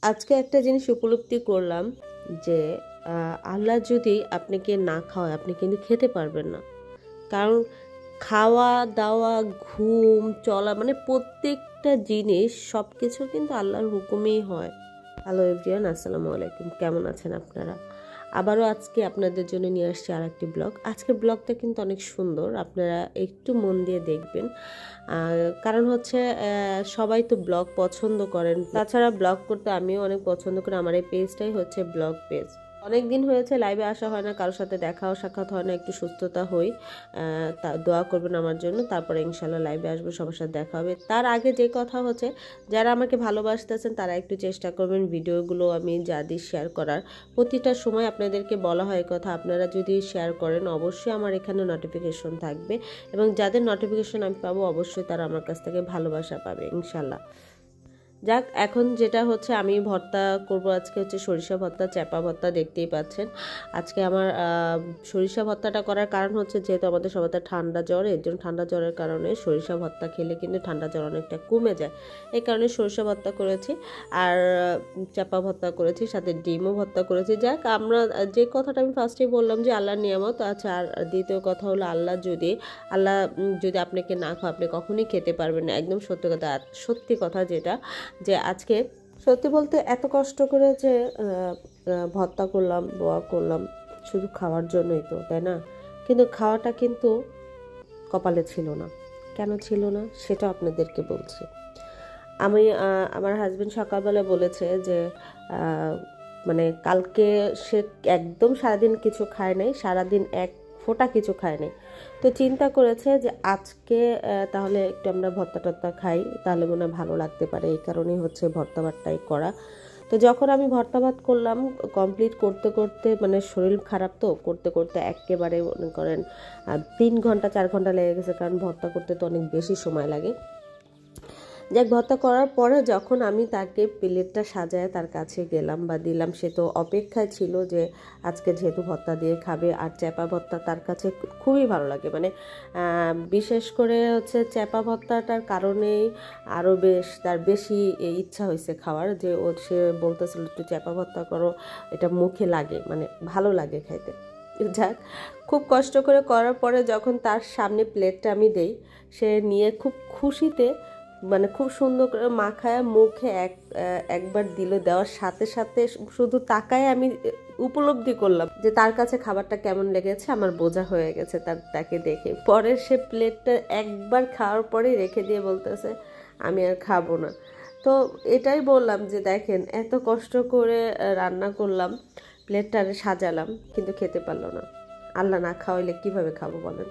আজকে একটা জিনিস উপলব্ধি করলাম যে আল্লাহ যদি আপনাকে না খাওয়ায় আপনি কিন্তু খেতে পারবেন না। কারণ খাওয়া দাওয়া ঘুম চলা মানে প্রত্যেকটা জিনিস সব কিছু কিন্তু আল্লাহর হুকুমেই হয়। হ্যালো এভরিওয়ান, আসসালামু আলাইকুম। কেমন আছেন আপনারা? আবারও আজকে আপনাদের জন্য নিয়ে আসছি আর একটি ব্লগ। আজকের ব্লগটা কিন্তু অনেক সুন্দর, আপনারা একটু মন দিয়ে দেখবেন। কারণ হচ্ছে সবাই তো ব্লগ পছন্দ করেন, তাছাড়া ব্লগ করতে আমিও অনেক পছন্দ করি। আমার এই পেজটাই হচ্ছে ব্লগ পেজ। অনেক দিন হয়েছে লাইভে আসা হয় না, কারোর সাথে দেখাও সাক্ষাৎ হয় না, একটু সুস্থতা হই। তা দোয়া করবেন আমার জন্য, তারপরে ইনশাল্লাহ লাইভে আসবো, সবার সাথে দেখা হবে। তার আগে যে কথা হচ্ছে, যারা আমাকে ভালোবাসতেছেন তারা একটু চেষ্টা করবেন ভিডিওগুলো আমি যা দিই শেয়ার করার। প্রতিটা সময় আপনাদেরকে বলা হয় কথা, আপনারা যদি শেয়ার করেন অবশ্যই আমার এখানে নোটিফিকেশন থাকবে, এবং যাদের নোটিফিকেশন আমি পাবো অবশ্যই তারা আমার কাছ থেকে ভালোবাসা পাবে ইনশাল্লাহ। যাক, এখন যেটা হচ্ছে আমি ভর্তা করব আজকে, হচ্ছে সরিষা ভর্তা, চ্যাপা ভর্তা। দেখতেই পাচ্ছেন আজকে আমার সরিষা ভর্তাটা করার কারণ হচ্ছে যেহেতু আমাদের সবাই ঠান্ডা জ্বর, এর জন্য ঠান্ডা জ্বরের কারণে সরিষা ভর্তা খেলে কিন্তু ঠান্ডা জ্বর অনেকটা কমে যায়, এই কারণে সরিষা ভর্তা করেছি। আর চ্যাপা ভর্তা করেছি, সাথে ডিমও ভর্তা করেছি। যাক, আমরা যে কথাটা আমি ফার্স্টেই বললাম যে আল্লাহর নিয়ামত। আচ্ছা, আর দ্বিতীয় কথা হলো আল্লাহ যদি আপনাকে না খাওয়া আপনি কখনোই খেতে পারবেন না, একদম সত্যি কথা। সত্যি কথা যেটা, যে আজকে সত্যি বলতে এত কষ্ট করে যে ভর্তা করলাম, দোয়া করলাম শুধু খাওয়ার জন্যই তো, তাই না? কিন্তু খাওয়াটা কিন্তু কপালে ছিল না। কেন ছিল না সেটা আপনাদেরকে বলছি। আমার হাজবেন্ড সকালবেলা বলেছে যে মানে কালকে সে একদম সারাদিন কিছু খায় নাই, সারাদিন এক ফোঁটা কিছু খায় নাই। তো চিন্তা করেছে যে আজকে তাহলে একটু আমরা ভর্তা টর্তা খাই, তাহলে মনে হয় ভালো লাগতে পারে, এই কারণেই হচ্ছে ভর্তা ভাতটাই করা। তো যখন আমি ভর্তা ভাত করলাম, কমপ্লিট করতে করতে মানে শরীর খারাপ তো, করতে করতে একেবারে মনে করেন 3 ঘন্টা 4 ঘন্টা লেগে গেছে, কারণ ভর্তা করতে তো অনেক বেশি সময় লাগে। যাক, ভর্তা করার পরে যখন আমি তাকে প্লেটটা সাজায় তার কাছে গেলাম বা দিলাম, সে তো অপেক্ষায় ছিল যে আজকে যেহেতু ভর্তা দিয়ে খাবে। আর চ্যাপা ভর্তা তার কাছে খুবই ভালো লাগে, মানে বিশেষ করে হচ্ছে চ্যাপা ভর্তাটার কারণেই আরও তার বেশি ইচ্ছা হয়েছে খাওয়ার, যে সে বলতেছিল একটু চ্যাপা ভর্তা করো, এটা মুখে লাগে, মানে ভালো লাগে খাইতে। যাক, খুব কষ্ট করে করার পরে যখন তার সামনে প্লেটটা আমি দেই, সে নিয়ে খুব খুশিতে মানে খুব সুন্দর করে মাখায় মুখে একবার দিল। দেওয়ার সাথে সাথে শুধু তাকায় আমি উপলব্ধি করলাম যে তার কাছে খাবারটা কেমন লেগেছে, আমার বোঝা হয়ে গেছে তাকে দেখে। পরে সে প্লেটটা একবার খাওয়ার পরে রেখে দিয়ে বলতেছে আমি আর খাবো না। তো এটাই বললাম যে দেখেন, এত কষ্ট করে রান্না করলাম, প্লেটটা সাজালাম, কিন্তু খেতে পারলো না। আল্লাহ না খাওয়াইলে কিভাবে খাবো বলেন?